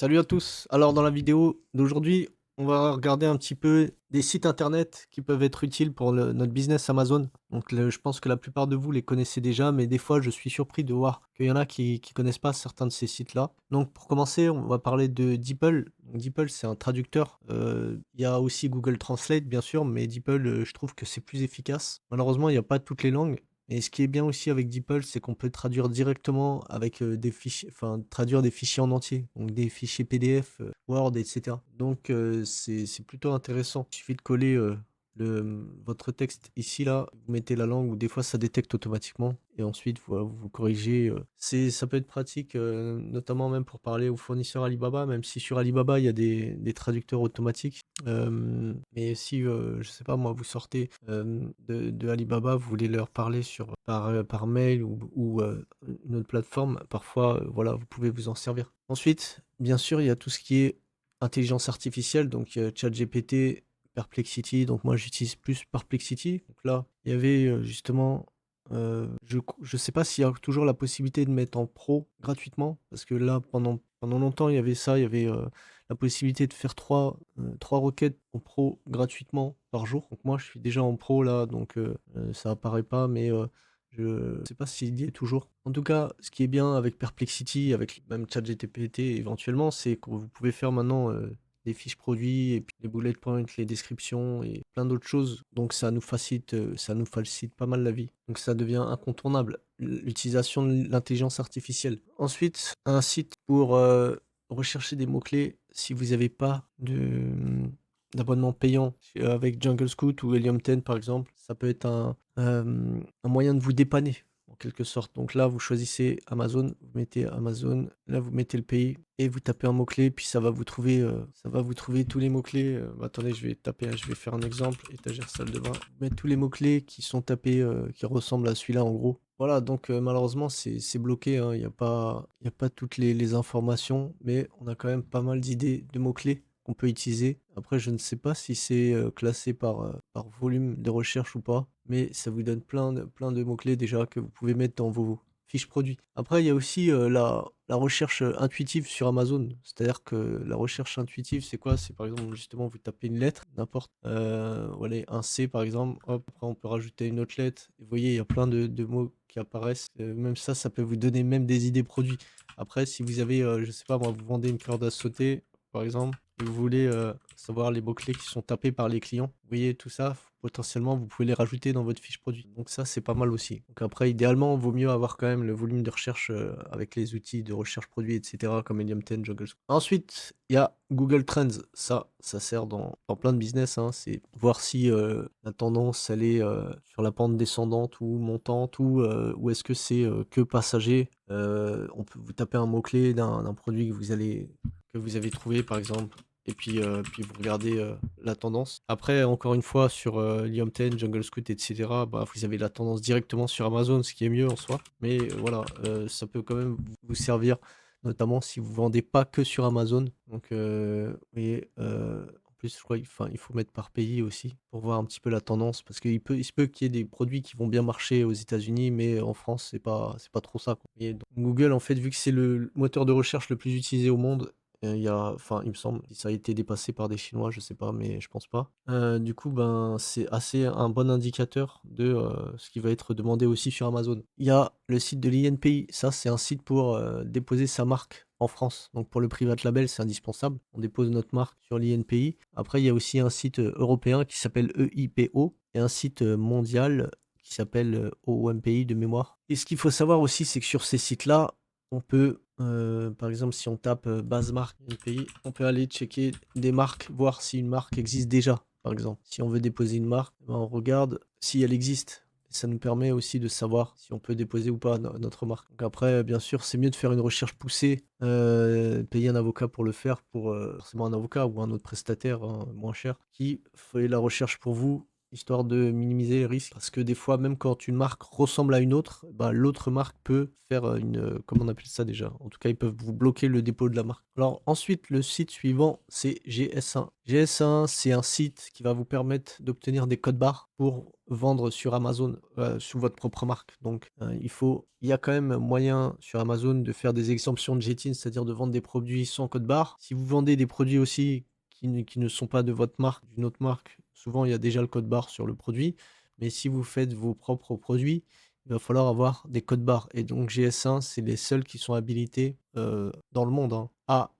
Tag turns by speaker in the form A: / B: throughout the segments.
A: Salut à tous. Alors dans la vidéo d'aujourd'hui, on va regarder un petit peu des sites internet qui peuvent être utiles pour notre business Amazon. Donc je pense que la plupart de vous les connaissez déjà, mais des fois je suis surpris de voir qu'il y en a qui connaissent pas certains de ces sites-là. Donc pour commencer, on va parler de DeepL. Donc, DeepL, c'est un traducteur. Il y a aussi Google Translate bien sûr, mais DeepL, je trouve que c'est plus efficace. Malheureusement, il n'y a pas toutes les langues. Et ce qui est bien aussi avec DeepL, c'est qu'on peut traduire directement avec, des fichiers, enfin traduire des fichiers en entier, donc des fichiers PDF, Word et cetera. Donc c'est plutôt intéressant. Il suffit de coller, votre texte ici là, vous mettez la langue ou des fois ça détecte automatiquement et ensuite vous corrigez, ça peut être pratique, notamment même pour parler aux fournisseurs Alibaba, même si sur Alibaba il y a des traducteurs automatiques. Mais si, je sais pas moi, vous sortez, de Alibaba, vous voulez leur parler par mail ou une autre plateforme, parfois, voilà, vous pouvez vous en servir. Ensuite, bien sûr, il y a tout ce qui est intelligence artificielle, donc ChatGPT, Perplexity, donc moi j'utilise plus Perplexity. Donc là, il y avait, justement, je sais pas s'il y a toujours la possibilité de mettre en pro gratuitement, parce que là, pendant longtemps, il y avait ça, il y avait, la possibilité de faire 3 requêtes en pro gratuitement par jour. Donc moi, je suis déjà en pro là, donc ça apparaît pas, mais je sais pas s'il y est toujours. En tout cas, ce qui est bien avec Perplexity, avec même ChatGPT éventuellement, c'est que vous pouvez faire maintenant, des fiches produits et puis les bullet points, les descriptions et plein d'autres choses. Donc ça nous facilite pas mal la vie. Donc ça devient incontournable, l'utilisation de l'intelligence artificielle. Ensuite, un site pour, rechercher des mots-clés si vous n'avez pas d'abonnement payant avec Jungle Scout ou Helium 10 par exemple, ça peut être un moyen de vous dépanner en quelque sorte. Donc là, vous choisissez Amazon, vous mettez Amazon, là vous mettez le pays et vous tapez un mot-clé, puis ça va vous trouver tous les mots-clés. Attendez, je vais faire un exemple, étagère salle de bain. Mettre tous les mots-clés qui sont tapés, qui ressemblent à celui-là en gros. Voilà, donc malheureusement c'est bloqué, hein, il y a pas toutes les informations, mais on a quand même pas mal d'idées de mots-clés qu'on peut utiliser. Après, je ne sais pas si c'est, classé par volume de recherche ou pas, mais ça vous donne plein de mots-clés déjà que vous pouvez mettre dans vos fiches produits. Après, il y a aussi, la recherche, intuitive sur Amazon. C'est-à-dire que la recherche intuitive, c'est quoi? C'est par exemple, justement, vous tapez une lettre, n'importe, voilà, un C par exemple, hop, après on peut rajouter une autre lettre. Et vous voyez, il y a plein de mots qui apparaissent. Même ça peut vous donner même des idées produits. Après, si vous avez, je sais pas moi, vous vendez une corde à sauter, par exemple, et vous voulez, savoir les mots-clés qui sont tapés par les clients, vous voyez tout ça, potentiellement, vous pouvez les rajouter dans votre fiche produit. Donc ça, c'est pas mal aussi. Donc après, idéalement, vaut mieux avoir quand même le volume de recherche, avec les outils de recherche produit et cetera comme Helium 10, Jungle Scout. Ensuite, il y a Google Trends. Ça sert dans plein de business, hein. C'est voir si, la tendance, elle est, sur la pente descendante ou montante ou est-ce que c'est, que passager. On peut vous taper un mot-clé d'un produit que vous avez trouvé par exemple et puis vous regardez, la tendance. Après encore une fois sur, Helium 10, Jungle Scout et cetera, bah, vous avez la tendance directement sur Amazon, ce qui est mieux en soi. Mais voilà, ça peut quand même vous servir, notamment si vous vendez pas que sur Amazon. Donc vous voyez, en plus je crois il faut mettre par pays aussi pour voir un petit peu la tendance parce il se peut qu'il y ait des produits qui vont bien marcher aux États-Unis, mais en France c'est pas trop ça, quoi. Et donc Google en fait, vu que c'est le moteur de recherche le plus utilisé au monde, il me semble, ça a été dépassé par des Chinois, je sais pas, mais je pense pas. Du coup, ben, c'est assez un bon indicateur de, ce qui va être demandé aussi sur Amazon. Il y a le site de l'INPI, ça c'est un site pour, déposer sa marque en France. Donc pour le private label, c'est indispensable. On dépose notre marque sur l'INPI. Après, il y a aussi un site, européen qui s'appelle EIPO et un site, mondial qui s'appelle, OMPI de mémoire. Et ce qu'il faut savoir aussi, c'est que sur ces sites-là, on peut, par exemple, si on tape, base marque du pays, on peut aller checker des marques, voir si une marque existe déjà, par exemple. Si on veut déposer une marque, ben, on regarde si elle existe. Et ça nous permet aussi de savoir si on peut déposer ou pas notre marque. Donc après, bien sûr, c'est mieux de faire une recherche poussée, payer un avocat pour le faire, forcément un avocat ou un autre prestataire, hein, moins cher, qui fait la recherche pour vous histoire de minimiser les risques. Parce que des fois, même quand une marque ressemble à une autre, bah, l'autre marque peut faire, comment on appelle ça déjà? En tout cas, ils peuvent vous bloquer le dépôt de la marque. Alors ensuite, le site suivant, c'est GS1. GS1, c'est un site qui va vous permettre d'obtenir des codes barres pour vendre sur Amazon, sous votre propre marque. Donc, il y a quand même moyen sur Amazon de faire des exemptions de GTIN, c'est-à-dire de vendre des produits sans code barre. Si vous vendez des produits aussi qui ne sont pas de votre marque, d'une autre marque, souvent il y a déjà le code barre sur le produit. Mais si vous faites vos propres produits, il va falloir avoir des codes barres. Et donc GS1, c'est les seuls qui sont habilités dans le monde, hein, à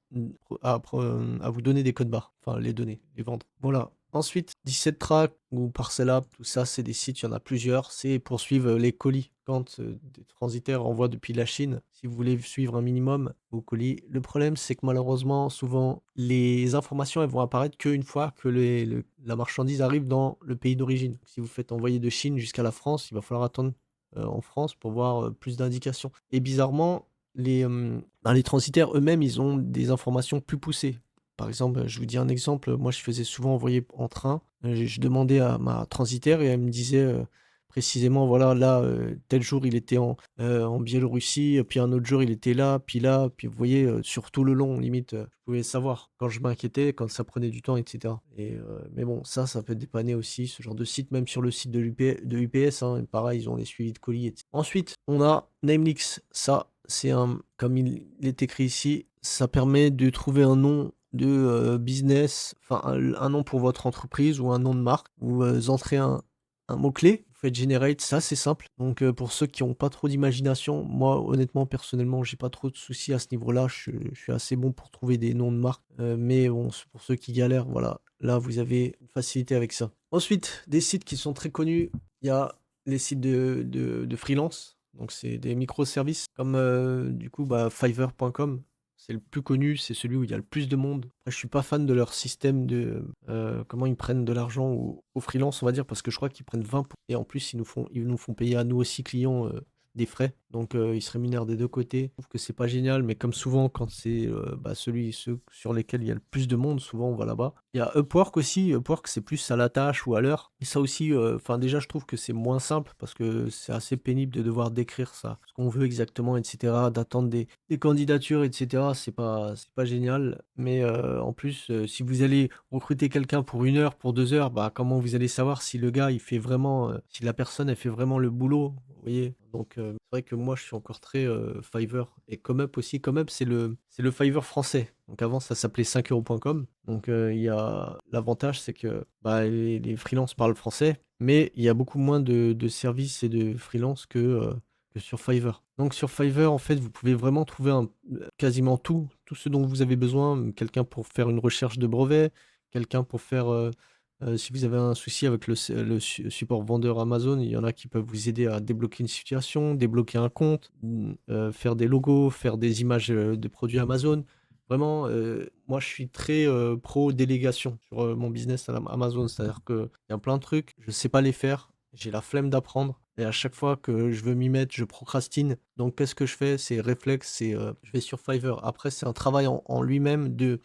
A: vous donner des codes barres, enfin les donner, les vendre. Voilà. Ensuite, 17 Track ou Parcel App, tout ça, c'est des sites, il y en a plusieurs. C'est pour suivre les colis. Quand des transitaires envoient depuis la Chine, si vous voulez suivre un minimum vos colis, le problème, c'est que malheureusement, souvent, les informations, elles vont apparaître qu'une fois que la marchandise arrive dans le pays d'origine. Si vous faites envoyer de Chine jusqu'à la France, il va falloir attendre en France pour voir plus d'indications. Et bizarrement, les transitaires eux-mêmes, ils ont des informations plus poussées. Par exemple, je vous dis un exemple, moi je faisais souvent envoyer en train, je demandais à ma transitaire et elle me disait, précisément voilà là, tel jour il était en Biélorussie, puis un autre jour il était là, puis vous voyez, sur tout le long limite, je pouvais savoir quand je m'inquiétais, quand ça prenait du temps et cetera mais bon ça peut dépanner aussi ce genre de site, même sur le site de UPS, hein, pareil ils ont les suivis de colis et ensuite on a Namelix, ça c'est comme il est écrit ici, ça permet de trouver un nom de, business, enfin un nom pour votre entreprise ou un nom de marque. Vous, entrez un mot-clé, vous faites generate, ça c'est simple. Donc, pour ceux qui ont pas trop d'imagination, moi honnêtement, personnellement, j'ai pas trop de soucis à ce niveau-là. Je suis assez bon pour trouver des noms de marques, mais bon, c'est pour ceux qui galèrent, voilà, là vous avez une facilité avec ça. Ensuite, des sites qui sont très connus, il y a les sites de freelance, donc c'est des microservices comme, du coup, bah, Fiverr.com. C'est le plus connu, c'est celui où il y a le plus de monde. Après, je suis pas fan de leur système de, comment ils prennent de l'argent aux freelances, on va dire, parce que je crois qu'ils prennent 20 et en plus ils nous font payer à nous aussi clients, des frais. Donc, ils se rémunèrent des 2 côtés. Je trouve que c'est pas génial, mais comme souvent quand c'est, bah, ceux sur lesquels il y a le plus de monde, souvent on va là-bas. Il y a Upwork aussi, Upwork c'est plus à la tâche ou à l'heure et ça aussi, enfin déjà je trouve que c'est moins simple parce que c'est assez pénible de devoir décrire ça, ce qu'on veut exactement et cetera, d'attendre des candidatures et cetera, c'est pas génial. Mais, en plus, si vous allez recruter quelqu'un pour 1 heure, pour 2 heures, bah, comment vous allez savoir si le gars il fait vraiment, si la personne elle fait vraiment le boulot? Vous voyez? Donc, c'est vrai que moi je suis encore très, Fiverr et Comeup aussi. Comeup c'est le Fiverr français. Donc avant ça s'appelait 5 euros.com. Donc, il y a l'avantage c'est que, bah, les freelances parlent français, mais il y a beaucoup moins de services et de freelance que sur Fiverr. Donc sur Fiverr, en fait, vous pouvez vraiment trouver quasiment tout ce dont vous avez besoin. Quelqu'un pour faire une recherche de brevet, quelqu'un pour faire, si vous avez un souci avec le support vendeur Amazon, il y en a qui peuvent vous aider à débloquer une situation, débloquer un compte, faire des logos, faire des images, de produits Amazon. Vraiment, moi je suis très, pro délégation sur, mon business à Amazon. C'est-à-dire qu'il y a plein de trucs, je sais pas les faire, j'ai la flemme d'apprendre et à chaque fois que je veux m'y mettre, je procrastine. Donc qu'est-ce que je fais? C'est réflexe, je vais sur Fiverr. Après, c'est un travail en lui-même de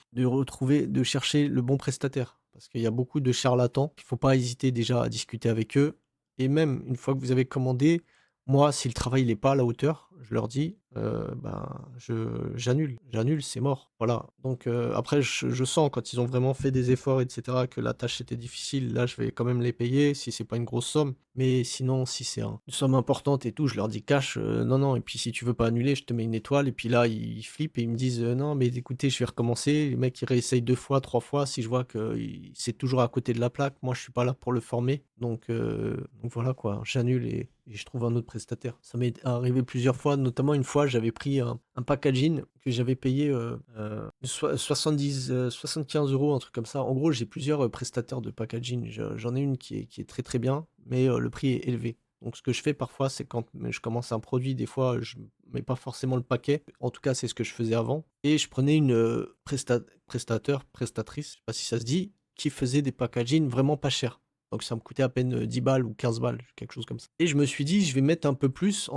A: chercher le bon prestataire. Parce qu'il y a beaucoup de charlatans. Il faut pas hésiter déjà à discuter avec eux. Et même une fois que vous avez commandé, moi, si le travail n'est pas à la hauteur, je leur dis, ben, j'annule, c'est mort. Voilà. Donc, après, je sens quand ils ont vraiment fait des efforts, et cetera, que la tâche était difficile. Là, je vais quand même les payer si c'est pas une grosse somme. Mais sinon, si c'est une somme importante et tout, je leur dis cash, non, non. Et puis, si tu veux pas annuler, je te mets une étoile. Et puis là, ils flippent et ils me disent, non, mais écoutez, je vais recommencer. Les mecs, ils réessayent 2 fois, 3 fois. Si je vois que c'est toujours à côté de la plaque, moi, je suis pas là pour le former. Donc voilà quoi, j'annule et je trouve un autre prestataire. Ça m'est arrivé plusieurs fois, notamment une fois, j'avais pris un packaging que j'avais payé 75 euros, un truc comme ça. En gros, j'ai plusieurs prestataires de packaging. J'en ai une qui est très très bien, mais le prix est élevé. Donc ce que je fais parfois, c'est quand je commence un produit, des fois, je mets pas forcément le paquet. En tout cas, c'est ce que je faisais avant. Et je prenais une prestatrice, je sais pas si ça se dit, qui faisait des packaging vraiment pas chers. Donc ça me coûtait à peine 10 balles ou 15 balles, quelque chose comme ça. Et je me suis dit, je vais mettre un peu plus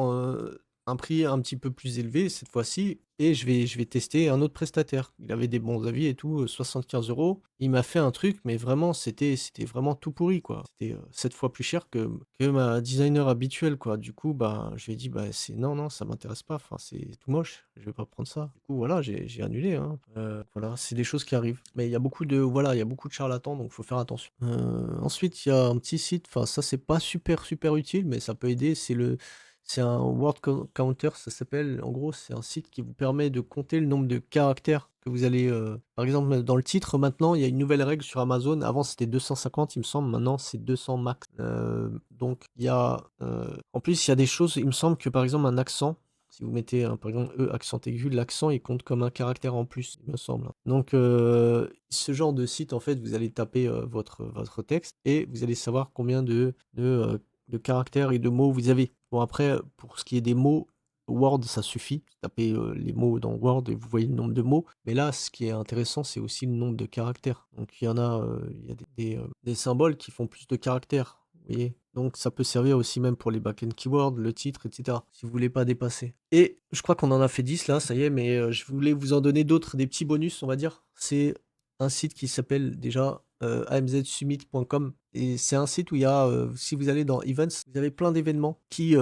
A: un prix un petit peu plus élevé cette fois-ci et je vais tester un autre prestataire. Il avait des bons avis et tout, 75 €. Il m'a fait un truc, mais vraiment c'était vraiment tout pourri, quoi. C'était, 7 fois plus cher que ma designer habituelle, quoi. Du coup, bah, je lui ai dit: «Bah, c'est non, non, ça m'intéresse pas, enfin, c'est tout moche, je vais pas prendre ça». Du coup, voilà, j'ai annulé, hein. Voilà, c'est des choses qui arrivent. Mais il y a beaucoup de voilà, il y a beaucoup de charlatans, donc faut faire attention. Ensuite, il y a un petit site, enfin ça, c'est pas super, super utile, mais ça peut aider, c'est un word counter, ça s'appelle. En gros, c'est un site qui vous permet de compter le nombre de caractères que vous allez, par exemple, dans le titre, maintenant, il y a une nouvelle règle sur Amazon. Avant, c'était 250, il me semble. Maintenant, c'est 200 max. Donc il y a, en plus, il y a des choses, il me semble que, par exemple, un accent, si vous mettez, par exemple, E accent aigu, l'accent, il compte comme un caractère en plus, il me semble, hein. Donc ce genre de site, en fait, vous allez taper, votre texte et vous allez savoir combien de caractères et de mots vous avez. Bon après, pour ce qui est des mots, Word ça suffit. Tapez, les mots dans Word et vous voyez le nombre de mots. Mais là, ce qui est intéressant, c'est aussi le nombre de caractères. Donc il y en a, il y a des symboles qui font plus de caractères, vous voyez? Donc ça peut servir aussi même pour les back-end keywords, le titre et cetera, si vous voulez pas dépasser. Et je crois qu'on en a fait 10 là, ça y est, mais, je voulais vous en donner d'autres, des petits bonus, on va dire. C'est un site qui s'appelle déjà, amzsummit.com et c'est un site où il y a, si vous allez dans Events, vous avez plein d'événements qui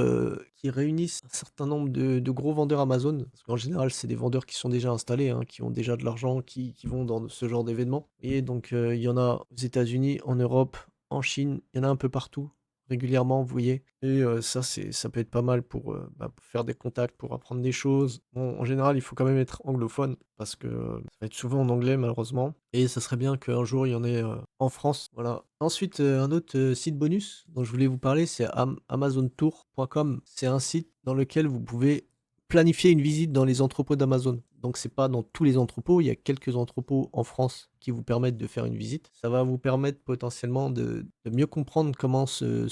A: réunissent un certain nombre de gros vendeurs Amazon. Parce qu'en général, c'est des vendeurs qui sont déjà installés, hein, qui ont déjà de l'argent, qui vont dans ce genre d'événements et donc il y en a aux États-Unis, en Europe, en Chine, il y en a un peu partout, régulièrement, vous voyez? Et ça peut être pas mal pour faire des contacts, pour apprendre des choses. Bon, en général, il faut quand même être anglophone parce que, ça va être souvent en anglais malheureusement et ça serait bien qu'un jour il y en ait, en France, voilà. Ensuite, un autre, site bonus dont je voulais vous parler, c'est amazontour.com. C'est un site dans lequel vous pouvez planifier une visite dans les entrepôts d'Amazon. Donc c'est pas dans tous les entrepôts, il y a quelques entrepôts en France qui vous permettent de faire une visite. Ça va vous permettre potentiellement de mieux comprendre comment se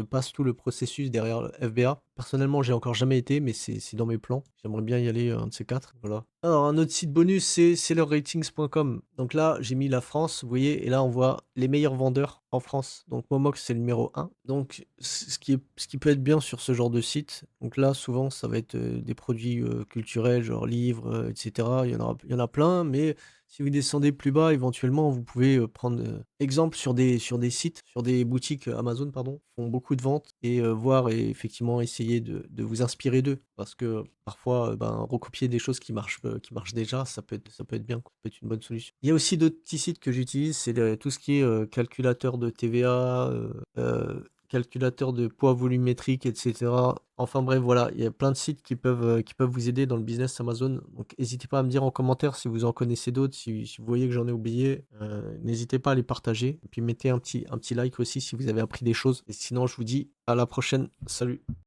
A: passe tout le processus derrière le FBA. Personnellement, j'ai encore jamais été, mais c'est dans mes plans. J'aimerais bien y aller, un de ces 4, voilà. Alors un autre site bonus, c'est sellerratings.com. Donc là, j'ai mis la France, vous voyez? Et là, on voit les meilleurs vendeurs en France. Donc Momox, c'est le numéro 1. Donc ce qui peut être bien sur ce genre de site, donc là, souvent, ça va être, des produits, culturels, genre livres, et cetera. Il y en a plein, mais si vous descendez plus bas, éventuellement, vous pouvez, prendre, exemple sur des sites, sur des boutiques, Amazon, pardon, font beaucoup de ventes et voir et effectivement essayer de vous inspirer d'eux. Parce que parfois, ben, recopier des choses qui marchent déjà, ça peut être bien, quoi, ça peut être une bonne solution. Il y a aussi d'autres petits sites que j'utilise, c'est tout ce qui est, calculateur de TVA, calculateur de poids volumétrique et cetera. Enfin bref, voilà, il y a plein de sites qui peuvent vous aider dans le business Amazon. Donc n'hésitez pas à me dire en commentaire si vous en connaissez d'autres, si vous voyez que j'en ai oublié, n'hésitez pas à les partager et puis mettez un petit like aussi si vous avez appris des choses et sinon je vous dis à la prochaine. Salut.